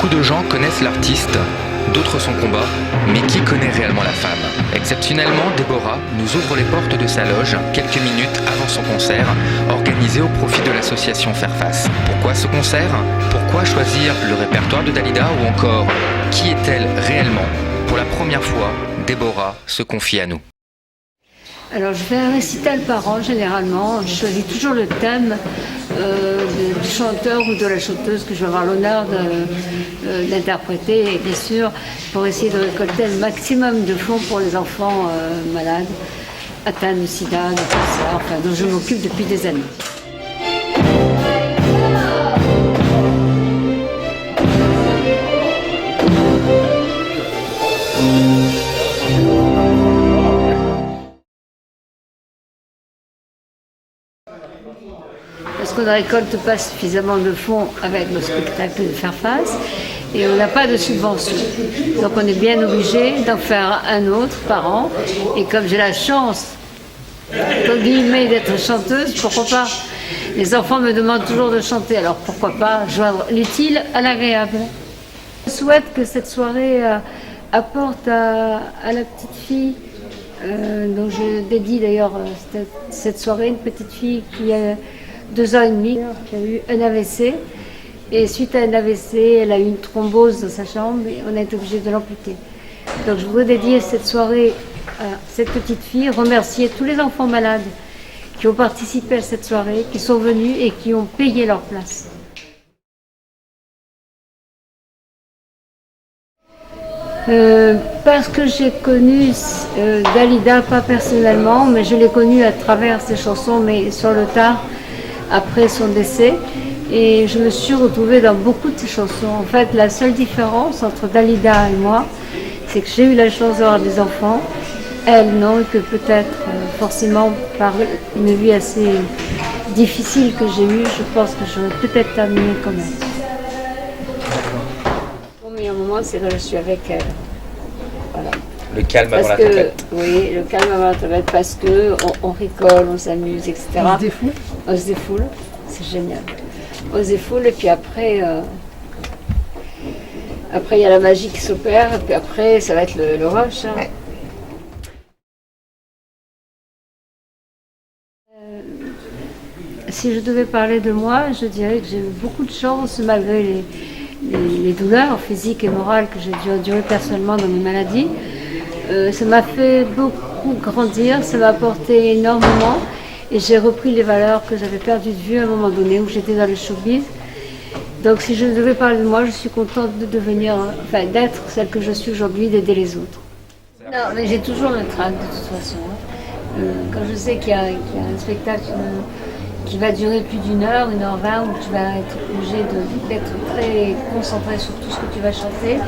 Beaucoup de gens connaissent l'artiste, d'autres son combat, mais qui connaît réellement la femme? Exceptionnellement, Déborah nous ouvre les portes de sa loge quelques minutes avant son concert, organisé au profit de l'association Faire Face. Pourquoi ce concert? Pourquoi choisir le répertoire de Dalida ou encore qui est-elle réellement? Pour la première fois, Déborah se confie à nous. Alors je fais un récital par an généralement, je choisis toujours le thème du chanteur ou de la chanteuse que je vais avoir l'honneur d'interpréter et bien sûr pour essayer de récolter le maximum de fonds pour les enfants malades, atteints de sida, de cancer, enfin dont je m'occupe depuis des années. Parce qu'on ne récolte pas suffisamment de fonds avec le spectacle de Faire Face et on n'a pas de subvention. Donc on est bien obligé d'en faire un autre par an. Et comme j'ai la chance, entre guillemets, d'être chanteuse, pourquoi pas? Les enfants me demandent toujours de chanter, alors pourquoi pas joindre l'utile à l'agréable. Je souhaite que cette soirée apporte à la petite fille, dont je dédie d'ailleurs cette soirée, une petite fille qui a 2 ans et demi, qui a eu un AVC. Et suite à un AVC, elle a eu une thrombose dans sa jambe et on a été obligé de l'amputer. Donc je voudrais dédier cette soirée à cette petite fille, remercier tous les enfants malades qui ont participé à cette soirée, qui sont venus et qui ont payé leur place. Parce que j'ai connu Dalida, pas personnellement, mais je l'ai connue à travers ses chansons, mais sur le tard, après son décès. Et je me suis retrouvée dans beaucoup de ses chansons. En fait, la seule différence entre Dalida et moi, c'est que j'ai eu la chance d'avoir des enfants. Elle, non, et que peut-être, forcément, par une vie assez difficile que j'ai eue, je pense que j'aurais peut-être terminé comme elle. Mon meilleur moment, c'est quand je suis avec elle. Voilà. Le calme avant la Parce que, tempête. oui, le calme avant la tempête, parce qu'on rigole, on s'amuse, etc. On se défoule. On se défoule, c'est génial. On se défoule et puis après, il y a la magie qui s'opère et puis après, ça va être le rush. Hein. Ouais. Si je devais parler de moi, je dirais que j'ai eu beaucoup de chance malgré les douleurs physiques et morales que j'ai dû endurer personnellement dans mes maladies. Ça m'a fait beaucoup grandir, ça m'a apporté énormément et j'ai repris les valeurs que j'avais perdues de vue à un moment donné où j'étais dans le showbiz. Donc si je devais parler de moi, je suis contente de devenir, enfin d'être celle que je suis aujourd'hui, d'aider les autres. Non, mais j'ai toujours le trac de toute façon. Quand je sais qu'il y a un spectacle qui va durer plus d'1 heure, 1h20, où tu vas être obligé d'être très concentré sur tout ce que tu vas chanter,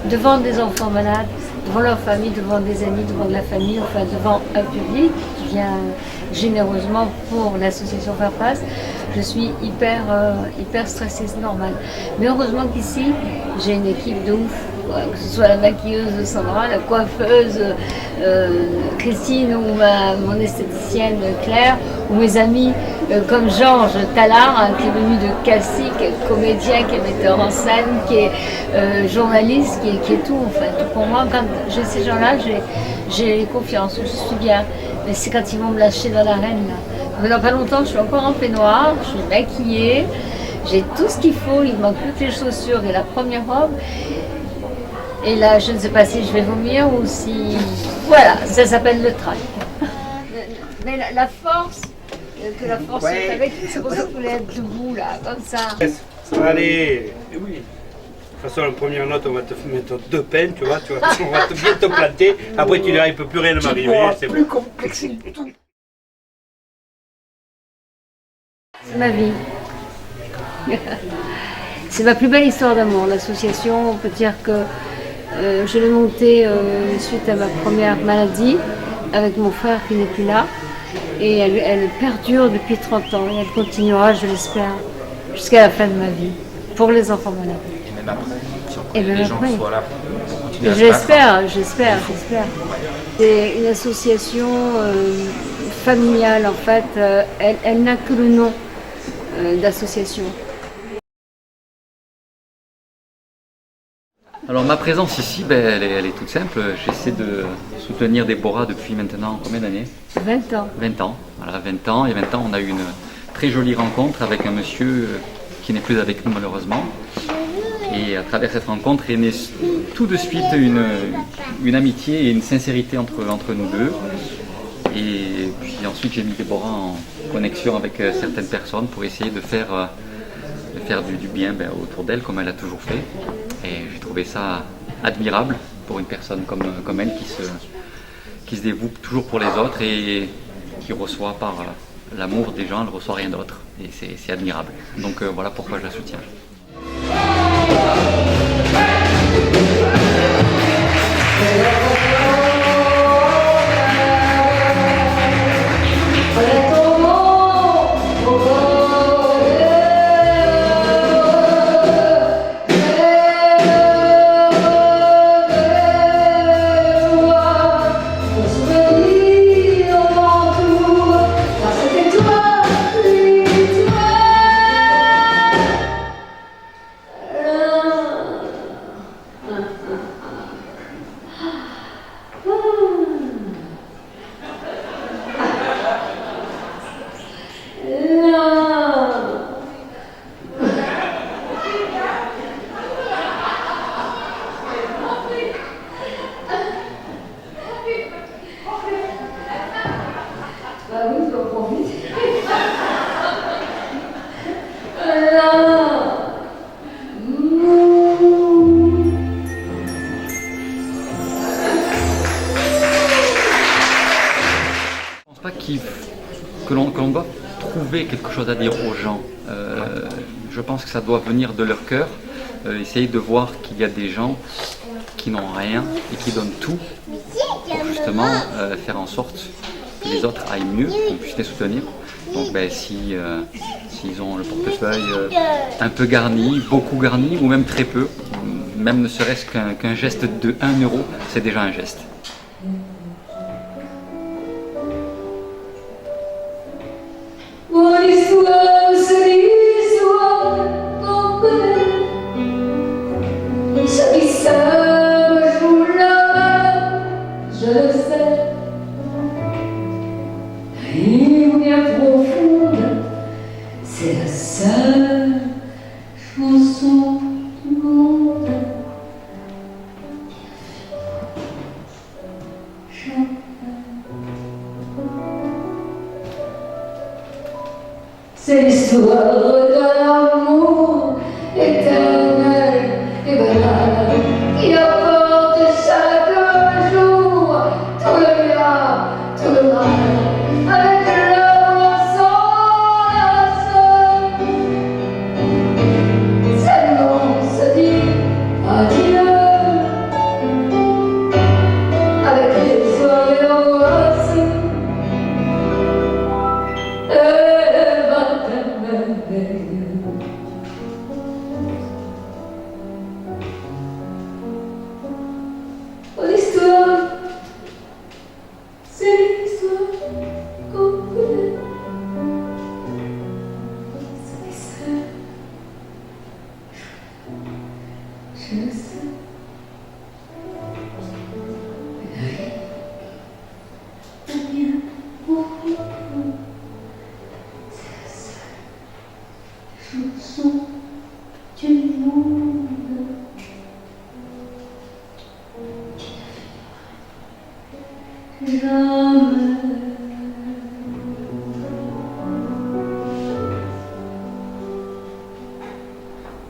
devant des enfants malades, devant leur famille, devant des amis, devant de la famille, enfin devant un public qui vient généreusement pour l'association Faire Face. Je suis hyper stressée, c'est normal. Mais heureusement qu'ici, j'ai une équipe de ouf. Que ce soit la maquilleuse de Sandra, la coiffeuse Christine ou mon esthéticienne Claire, ou mes amis comme Georges Tallard, hein, qui est venu de Cassis, qui est comédien, qui est metteur en scène, qui est journaliste, qui est tout. Enfin, tout pour moi, quand j'ai ces gens-là, j'ai confiance, je suis bien. Mais c'est quand ils vont me lâcher dans l'arène. Mais dans pas longtemps, je suis encore en peignoir, je suis maquillée, j'ai tout ce qu'il faut, il me manque plus que les chaussures et la première robe. Et là, je ne sais pas si je vais vomir ou si... Voilà, ça s'appelle le trac. Mais la force, que la force est avec, c'est pour ça que je voulais être debout, là, comme ça. Allez, oui. De toute façon, la première note, on va te mettre 2 peines, tu vois, on va bien te planter. Après, tu diras, il ne peut plus rien m'arriver, c'est plus bon. complexe que tout. C'est ma vie. C'est ma plus belle histoire d'amour. L'association, on peut dire que je l'ai montée suite à ma première maladie avec mon frère qui n'est plus là. Et elle perdure depuis 30 ans et elle continuera, je l'espère, jusqu'à la fin de ma vie, pour les enfants malades. Et même après, si on Et prie même les gens après. soient là pour continuer à se battre. J'espère. C'est une association familiale en fait, elle n'a que le nom d'association. Alors ma présence ici, elle est toute simple. J'essaie de soutenir Déborah depuis maintenant combien d'années? 20 ans. 20 ans. Voilà, 20 ans. Et 20 ans, on a eu une très jolie rencontre avec un monsieur qui n'est plus avec nous malheureusement. Et à travers cette rencontre est née tout de suite une amitié et une sincérité entre nous deux. Et puis ensuite j'ai mis Déborah en connexion avec certaines personnes pour essayer de faire du bien autour d'elle comme elle a toujours fait. Et j'ai trouvé ça admirable pour une personne comme elle qui se dévoue toujours pour les autres et qui reçoit par l'amour des gens, elle ne reçoit rien d'autre. Et c'est admirable. Donc voilà pourquoi je la soutiens. Que l'on doit trouver quelque chose à dire aux gens. Je pense que ça doit venir de leur cœur. Essayer de voir qu'il y a des gens qui n'ont rien et qui donnent tout pour justement faire en sorte que les autres aillent mieux, qu'on puisse les soutenir. Donc s'ils ont le portefeuille un peu garni, beaucoup garni ou même très peu, même ne serait-ce qu'un geste de 1 euro, c'est déjà un geste. Mon histoire, c'est l'histoire qu'on connaît. Ceux qui savent jouent la main, je le sais. Rime bien profonde, c'est la seule chanson du monde. C'est l'histoire d'un amour éternel et banal qui apporte chaque jour tout le bien, tout le mal, avec l'amour sans la seule. Seulement se dit adieu avec les soirées angoissées. L'histoire, c'est l'histoire qu'on connaît. C'est ça, je le sais. La bien profonde, c'est la seule chanson du monde.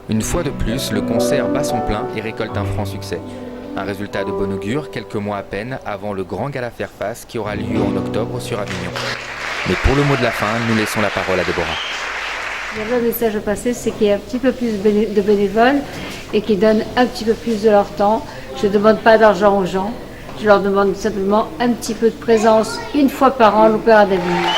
Une fois de plus, le concert bat son plein et récolte un franc succès. Un résultat de bon augure quelques mois à peine avant le grand gala Faire-Face qui aura lieu en octobre sur Avignon. Mais pour le mot de la fin, nous laissons la parole à Déborah. Le message à passer, c'est qu'il y a un petit peu plus de bénévoles et qu'ils donnent un petit peu plus de leur temps. Je ne demande pas d'argent aux gens, je leur demande simplement un petit peu de présence une fois par an à l'Opéra d'Avignon.